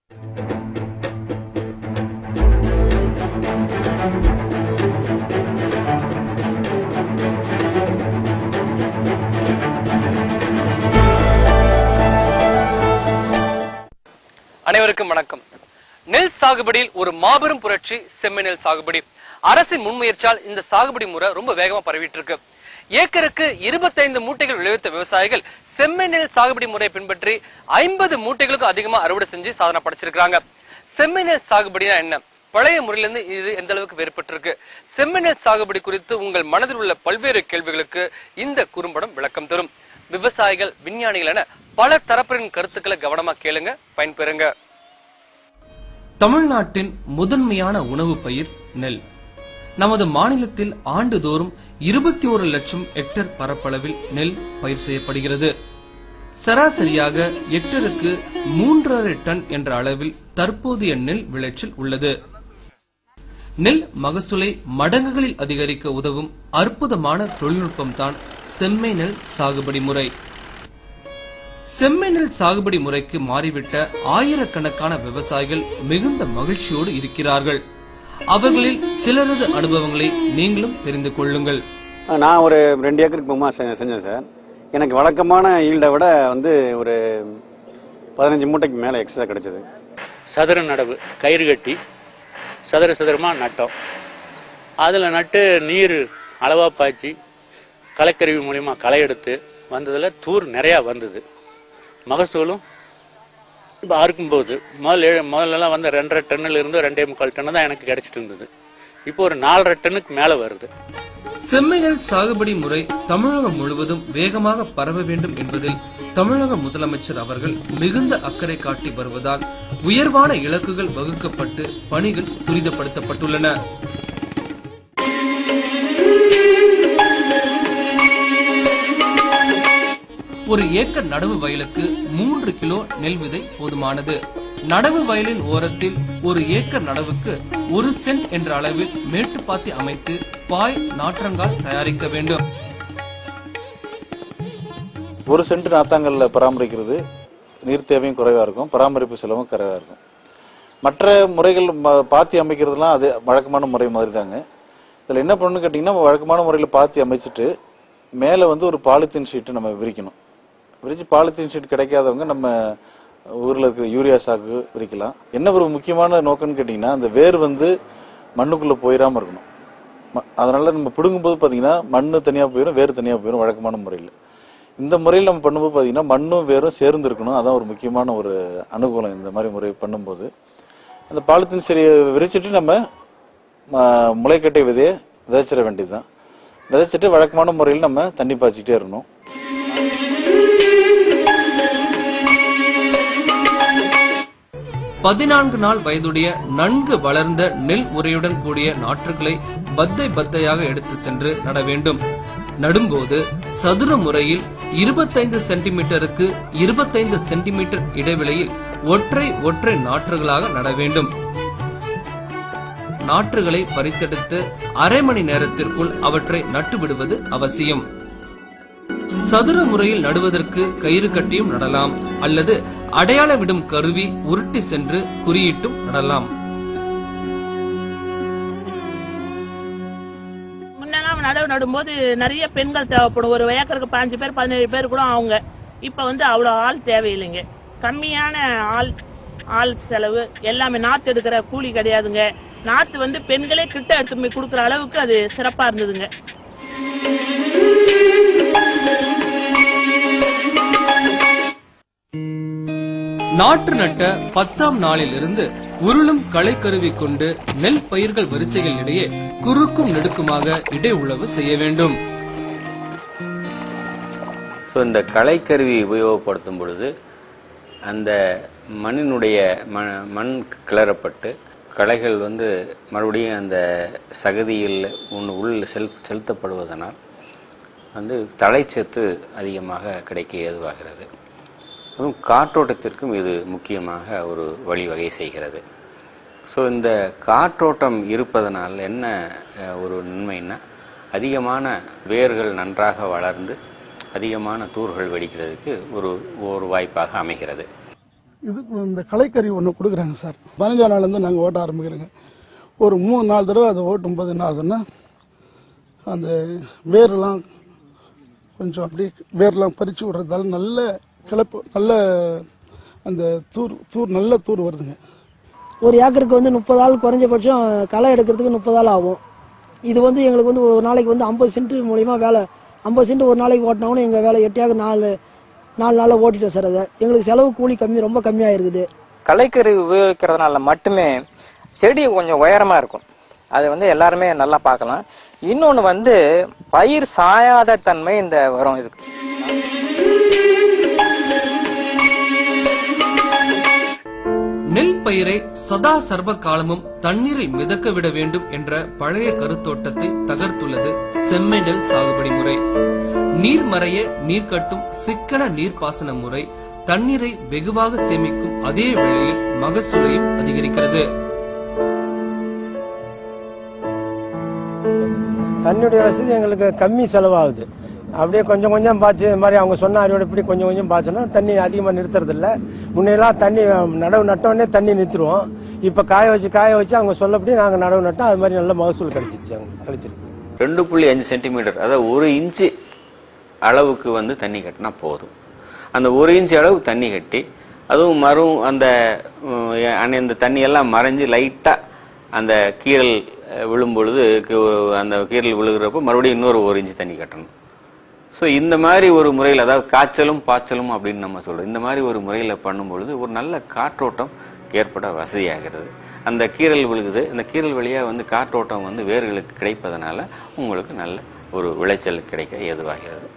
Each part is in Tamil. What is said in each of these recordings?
அனைவருக்கும் வணக்கம். நெல் சாகுபடியில் ஒரு மாபெரும் புரட்சி செம்மை நெல் சாகுபடி. அரசின் முன்முயற்சியால் இந்த சாகுபடி முறை ரொம்ப வேகமா பரவிட்டு இருக்கு. ஏக்கருக்கு 25 மூட்டைகள் விளைவித்த விவசாயிகள் செம்மை நெல் சாகுபடி முறையை பின்பற்றி 50 மூட்டைகளுக்கும் அதிகமா அறுவடை செஞ்சு சாதனை படைச்சிருக்காங்க. செம்மை நெல் சாகுபடினா என்ன? பழைய முறையிலிருந்து இது எந்த அளவுக்கு வேறுபட்டு இருக்கு? செம்மை நெல் சாகுபடி குறித்து உங்கள் மனதில் உள்ள பல்வேறு கேள்விகளுக்கு இந்த குறும்படம் விளக்கம் தரும். விவசாயிகள், விஞ்ஞானிகள் என பல தரப்பினரின் கருத்துக்களை கவனமா கேளுங்க, பயன்பெறுங்க. தமிழ்நாட்டின் முதன்மையான உணவு பயிர் நெல். நமது மாநிலத்தில் ஆண்டுதோறும் 21 லட்சம் ஹெக்டேர் பரப்பளவில் நெல் பயிர் செய்யப்படுகிறது. சராசரியாக ஹெக்டருக்கு 3.5 டன் என்ற அளவில் தற்போதைய நெல் விளைச்சல் உள்ளது. நெல் மகசூலை மடங்குகளில் அதிகரிக்க உதவும் அற்புதமான தொழில்நுட்பம் தான் செம்மை நெல் சாகுபடி முறை. செம்மை நெல் சாகுபடி முறைக்கு மாறிவிட்ட ஆயிரக்கணக்கான விவசாயிகள் மிகுந்த மகிழ்ச்சியோடு இருக்கிறார்கள். அவர்களில் சிலரது அனுபவங்களை நீங்களும் தெரிந்து கொள்ளுங்கள். நான் ஒரு 2 ஏக்கருக்கு செஞ்சேன் சார். எனக்கு வழக்கமான ஈல்டை விட ஒரு 15 மூட்டைக்கு மேல எக்ஸ்ட்ரா கிடைச்சது. சதுர நடவு, கயிறு கட்டி சதுர சதுரமா நட்டோம். அதுல நட்டு நீர் அளவா பாய்ச்சி களைக்கருவி மூலியமா களை எடுத்து வந்ததுல தூர் நிறைய வந்தது. மகசூலும் இப்போ அறுக்கும்போது முதல்லலாம் 2.5 டன்னுல இருந்து 2.25 டன் தான் எனக்கு கிடைச்சிட்டு இருந்தது. இப்போ ஒரு 4.5 டன்னுக்கு மேல வருது. செம்மை நெல் சாகுபடி முறை தமிழகம் முழுவதும் வேகமாக பரவ வேண்டும் என்பதில் தமிழக முதலமைச்சர் அவர்கள் மிகுந்த அக்கறை காட்டி வருவதால் உயர்வான இலக்குகள் வகுக்கப்பட்டு பணிகள் துரிதப்படுத்தப்பட்டுள்ளன. ஒரு ஏக்கர் நடவு வயலுக்கு 3 கிலோ நெல் விதை போதுமானது. நடவு வயலின் ஓரத்தில் ஒரு ஏக்கர் நடவுக்கு 1 சென்ட் என்ற அளவில் மேட்டுப்பாத்தி அமைத்து பாய் நாற்றங்கால் தயாரிக்க வேண்டும். 1 சென்ட் நாத்தாங்கல்ல பராமரிக்கிறது நீர் தேவையும் குறைவா இருக்கும், பராமரிப்பு செலவும் குறைவா இருக்கும். மற்ற முறைகள் பாத்தி அமைக்கிறதுலாம் அது வழக்கமான முறை மாதிரி தாங்க. இதுல என்ன பண்ணணும்னு கேட்டீங்கன்னா, வழக்கமான முறையில பாத்தி அமைச்சிட்டு மேல ஒரு பாலித்தீன் ஷீட் நம்ம விரிக்கணும். விரிச்சு பாலித்தீன் ஷீட் கிடைக்காதவங்க நம்ம ஊர்ல இருக்கிற யூரியா சாக்கு விரிக்கலாம். என்ன ஒரு முக்கியமான நோக்கம்னு கேட்டீங்கன்னா, அந்த வேர் மண்ணுக்குள்ள போயிடாம இருக்கணும். அதனால நம்ம பிடுங்கும் போது பாத்தீங்கன்னா மண்ணு தனியா போயிடும், வேர் தனியா போயிடும் வழக்கமான முறையில். இந்த முறையில் நம்ம பண்ணும்போது பாத்தீங்கன்னா மண்ணும் வேரும் சேர்ந்து இருக்கணும். அதான் ஒரு முக்கியமான ஒரு அனுகூலம் இந்த மாதிரி முறை பண்ணும்போது. அந்த பாலித்தீன் சரி விரிச்சிட்டு நம்ம முளைக்கட்டை விதையை விதைச்சிட வேண்டியதுதான். விதைச்சிட்டு வழக்கமான முறையில் நம்ம தண்ணி பாய்ச்சிக்கிட்டே இருக்கணும். பதினான்கு நாள் வயதுடைய நன்கு வளர்ந்த நெல் உரையுடன் கூடிய நாற்றுகளை பத்தையாக எடுத்து சென்று நட வேண்டும். நடும்போது சதுர முறையில் 25 சென்டிமீட்டருக்கு 25 சென்டிமீட்டர் இடைவெளியில் ஒற்றை நாற்றுகளாக நட வேண்டும். நாற்றுகளை பறித்தெடுத்து அரை மணி நேரத்திற்குள் அவற்றை நட்டுவிடுவது அவசியம். சதுர முறையில் நடுவதற்கு கயிறு கட்டியும் நடலாம், அல்லது அடையாளமிடும் கருவி உருட்டி சென்று குறியிட்டும் நடலாம். முன்னெல்லாம் நடவு நடும்போது நிறைய பெண்கள் தேவைப்படும். ஒரு ஏக்கருக்கு 15 பேர் 17 பேர் கூட அவங்க. இப்ப அவ்வளவு ஆள் தேவையில்லைங்க. கம்மியான ஆள் செலவு, எல்லாமே நாத்து எடுக்கிற கூலி கிடையாதுங்க. நாத்து பெண்களே கிட்ட எடுத்து போய் கொடுக்கற அளவுக்கு அது சிறப்பா இருந்ததுங்க. நாற்று நட்ட 10ஆம் நாளில் இருந்து உருளும் களைக்கருவி கொண்டு நெல் பயிர்கள் வரிசைகள் இடையே குறுக்கும் நெடுக்குமாக இடை உழவு செய்ய வேண்டும். இந்த களைக்கருவி உபயோகப்படுத்தும் பொழுது அந்த மண்ணினுடைய மண் கிளறப்பட்டு களைகள் மறுபடியும் அந்த சகதியில் உள் செலுத்தப்படுவதனால் தழைச்சத்து அதிகமாக கிடைக்க ஏதுவாகிறது. காற்றோட்டத்திற்கும் இது முக்கியமாக ஒரு வழிவகை செய்கிறது. இந்த காற்றோட்டம் இருப்பதனால் என்ன ஒரு நன்மைன்னா, அதிகமான வேர்கள் நன்றாக வளர்ந்து அதிகமான தூர்கள் வெடிக்கிறதுக்கு ஒரு வாய்ப்பாக அமைகிறது. இது இந்த கலைக்கறி ஒன்று கொடுக்குறாங்க சார். 15ஆம் நாள்லேருந்து நாங்கள் ஓட்ட ஆரம்பிக்கிறோங்க. ஒரு 3-4 தடவை அதை ஓட்டும் போது என்ன ஆகுதுன்னா அந்த வேரெல்லாம் கொஞ்சம் அப்படியே வேரெல்லாம் பறித்து விடுறதால நல்ல கிளப்பு, நல்ல அந்த தூர் நல்ல தூர் வருதுங்க. ஒரு ஏக்கருக்கு வந்து 30 ஆள் குறைஞ்சபட்சம் களை எடுக்கிறதுக்கு 30 ஆள் ஆகும். இது வந்து எங்களுக்கு வந்து ஒரு நாளைக்கு வந்து 50 சென்ட் மூலியமா வேலை, 50 சென்ட் ஒரு நாளைக்கு ஓட்டினோம்னு எங்கள் வேலை 8 ஏக்கர் 4 நாளில் ஓட்டிட்டோம் சார். அதை எங்களுக்கு செலவு கூலி ரொம்ப கம்மியாக இருக்குது. கலைக்கறி உபயோகிக்கிறதுனால மட்டுமே செடி கொஞ்சம் உயரமா இருக்கும். அது வந்து எல்லாருமே நல்லா பார்க்கலாம். இன்னொன்று வந்து பயிர் சாயாத தன்மை இந்த வரும் இதுக்கு. நெல் பயிரை சதா சர்வ காலமும் தண்ணீரில் மிதக்க விட வேண்டும் என்ற பழைய கருத்தோட்டத்தை தகர்த்துள்ளது செம்மை நெல் சாகுபடி முறை. நீர் மறைய நீர் கட்டும் சிக்கன நீர்ப்பாசன முறை தண்ணீரை வெகுவாக சேமிக்கும் அதே வேளையில் மகசூலையும் அதிகரிக்கிறது. தண்ணியுடைய வசதி எங்களுக்கு கம்மி செலவாகுது. அப்படியே கொஞ்சம் கொஞ்சம் பாய்ச்சி இது மாதிரி அவங்க சொன்ன அறிவோட இப்படி கொஞ்சம் கொஞ்சம் பாய்ச்சோன்னா தண்ணி அதிகமாக நிறுத்துறது இல்லை. முன்னெல்லாம் தண்ணி நடவு நட்டோடனே தண்ணி நிறுத்துருவோம். இப்போ காய வச்சு அவங்க சொல்லப்படி நாங்கள் நடவு நட்டோம். அது மாதிரி நல்ல மகசூல் கிடைச்சிச்சு. அவங்க கிடைச்சிருக்கு. 2.5 சென்டிமீட்டர், அதாவது 1 இன்ச்சு அளவுக்கு வந்து தண்ணி கட்டினா போதும். அந்த 1 இன்ச்சு அளவுக்கு தண்ணி கட்டி அதுவும் அந்த தண்ணியெல்லாம் மறைஞ்சு லைட்டா அந்த கீரல் விழும் பொழுது அந்த கீரல் விழுகிறப்ப மறுபடியும் இன்னொரு 1 இன்ச்சு தண்ணி கட்டணும். ஸோ இந்த மாதிரி ஒரு முறையில், அதாவது காய்ச்சலும் பாய்ச்சலும் அப்படின்னு நம்ம சொல்றோம், இந்த மாதிரி ஒரு முறையில் பண்ணும்பொழுது ஒரு நல்ல காற்றோட்டம் ஏற்பட வசதியாகிறது. அந்த கீரல் விழுகுது, அந்த கீரல் வழியா வந்து காற்றோட்டம் வந்து வேர்களுக்கு கிடைப்பதனால உங்களுக்கு நல்ல ஒரு விளைச்சல் கிடைக்க ஏதுவாகிறது.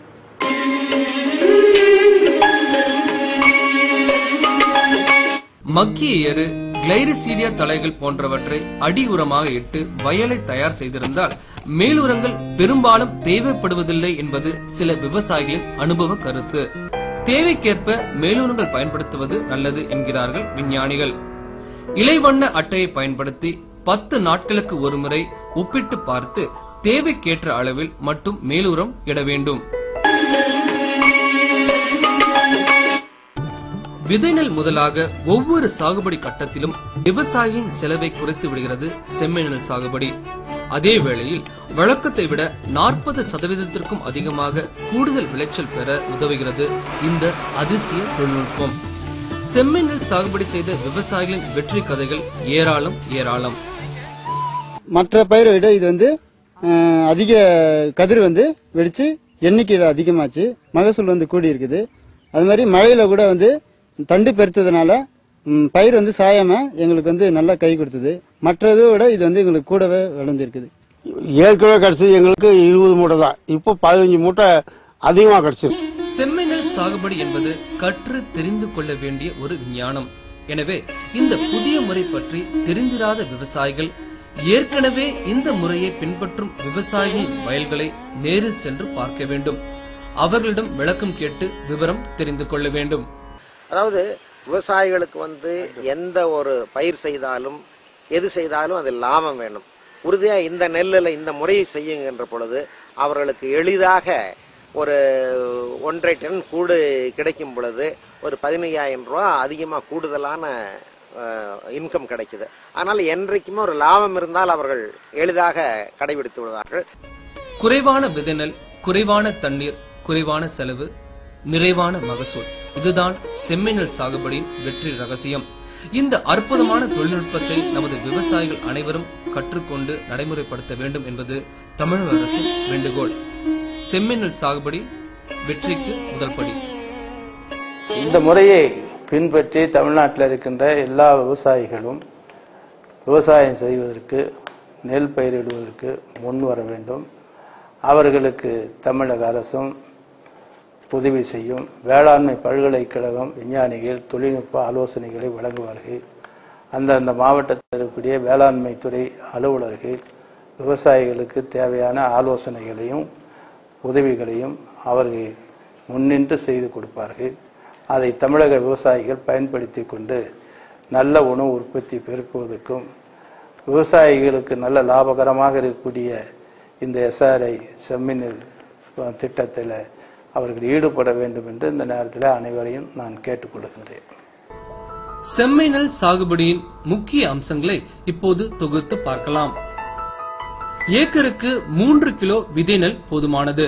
மக்கிய எரு, கிளைரிசீடியா தலைகள் போன்றவற்றை அடி உரமாக இட்டு வயலை தயார் செய்திருந்தால் மேலுரங்கள் பெரும்பாலும் தேவைப்படுவதில்லை என்பது சில விவசாயிகளின் அனுபவ கருத்து. தேவைக்கேற்ப மேலுரங்கள் பயன்படுத்துவது நல்லது என்கிறார்கள் விஞ்ஞானிகள். இலைவண்ண அட்டையை பயன்படுத்தி 10 நாட்களுக்கு ஒருமுறை ஒப்பிட்டு பார்த்து தேவைக்கேற்ற அளவில் மட்டும் மேலுரம் இட வேண்டும். விதைநெல் முதலாக ஒவ்வொரு சாகுபடி கட்டத்திலும் விவசாயியின் செலவை குறைத்து விடுகிறது செம்மை நெல் சாகுபடி. அதே வேளையில் வழக்கத்தை விட 40% அதிகமாக கூடுதல் விளைச்சல் பெற உதவுகிறது இந்த அதிசய தொழில்நுட்பம். செம்மை நெல் சாகுபடி செய்த விவசாயிகளின் வெற்றி கதைகள் ஏராளம் ஏராளம். மற்ற பயிரை விட இது வந்து அதிக கதிர் வந்து வெடிச்சு எண்ணிக்கையில் அதிகமாச்சு, மகசூல் வந்து கூடி இருக்குது. அது மாதிரி மழையில கூட வந்து தண்டு பெருத்ததுனால பயிர் வந்து சாயாம எங்களுக்கு வந்து நல்லா கை கொடுத்தது. மற்றதை விட இது வந்து எங்களுக்கு கூடவே விளைஞ்சிருக்குது. ஏற்கனவே கிடைச்சது எங்களுக்கு 20 மூட்டை தான், இப்போ 15 மூட்டை அதிகமா கிடைச்சிருக்கு. செம்மை நெல் சாகுபடி என்பது கற்று தெரிந்து கொள்ள வேண்டிய ஒரு விஞ்ஞானம். எனவே இந்த புதிய முறை பற்றி தெரிந்திராத விவசாயிகள், ஏற்கனவே இந்த முறையை பின்பற்றும் விவசாயிகளின் வயல்களை நேரில் சென்று பார்க்க வேண்டும். அவர்களிடம் விளக்கம் கேட்டு விவரம் தெரிந்து கொள்ள வேண்டும். அதாவது விவசாயிகளுக்கு வந்து எந்த ஒரு பயிர் செய்தாலும் எது செய்தாலும் அது லாபம் வேணும். உறுதியா இந்த நெல்லில் இந்த முறையை செய்யுங்கின்ற பொழுது அவர்களுக்கு எளிதாக ஒரு 1.5 டன் கூடு கிடைக்கும் பொழுது ஒரு 15,000 ரூபா அதிகமாக கூடுதலான இன்கம் கிடைக்குது. அதனால என்றைக்குமே ஒரு லாபம் இருந்தால் அவர்கள் எளிதாக கடைபிடித்து விடுவார்கள். குறைவான விதைநெல், குறைவான தண்ணீர், குறைவான செலவு, நிறைவான மகசூல், இதுதான் செம்மை நெல் சாகுபடியின் வெற்றி ரகசியம். இந்த அற்புதமான தொழில்நுட்பத்தை நமது விவசாயிகள் அனைவரும் கற்றுக்கொண்டு நடைமுறைப்படுத்த வேண்டும் என்பது தமிழக அரசின் வேண்டுகோள். செம்மை நெல் சாகுபடி வெற்றிக்கு முதல் படி. இந்த முறையை பின்பற்றி தமிழ்நாட்டில் இருக்கின்ற எல்லா விவசாயிகளும் விவசாயம் செய்வதற்கு, நெல் பயிரிடுவதற்கு முன் வர வேண்டும். அவர்களுக்கு தமிழக அரசும் உதவி செய்யும். வேளாண்மை பல்கலைக்கழகம் விஞ்ஞானிகள் தொழில்நுட்ப ஆலோசனைகளை வழங்குவார்கள். அந்தந்த மாவட்டத்தில் இருக்கக்கூடிய வேளாண்மை துறை அலுவலர்கள் விவசாயிகளுக்கு தேவையான ஆலோசனைகளையும் உதவிகளையும் அவர்கள் முன்னின்று செய்து கொடுப்பார்கள். அதை தமிழக விவசாயிகள் பயன்படுத்தி கொண்டு நல்ல உணவு உற்பத்தி பெருக்குவதற்கும் விவசாயிகளுக்கு நல்ல லாபகரமாக இருக்கக்கூடிய இந்த SRI செம்மை நெல் திட்டத்தில் அவர்கள் ஈடுபட வேண்டும் என்று இந்த நேரத்தில் அனைவரையும் நான் கேட்டுக்கொள்கின்றேன். செம்மை நெல் சாகுபடியின் முக்கிய அம்சங்களை இப்போது தொகுத்து பார்க்கலாம். ஏக்கருக்கு 3 கிலோ விதை நெல் போதுமானது.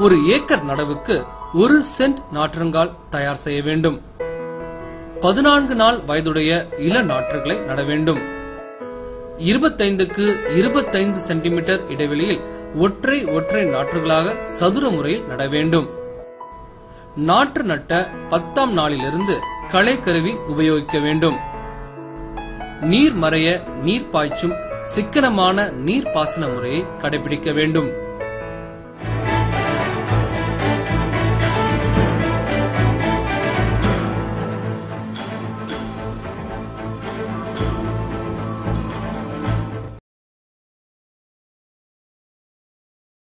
ஒரு ஏக்கர் நடவுக்கு 1 சென்ட் நாற்றங்கால் தயார் செய்ய வேண்டும். 14 நாள் வயதுடைய இள நாற்றுகளை நட வேண்டும். 25க்கு 25 சென்டிமீட்டர் இடைவெளியில் ஒற்றை ஒற்றை நாற்றுகளாக சதுர முறையில் நட வேண்டும். நாற்று நட்ட 10ஆம் நாளிலிருந்து களை கருவி உபயோகிக்க வேண்டும். நீர் மறைய நீர் பாய்ச்சும் சிக்கனமான நீர் பாசன முறையை கடைபிடிக்க வேண்டும்.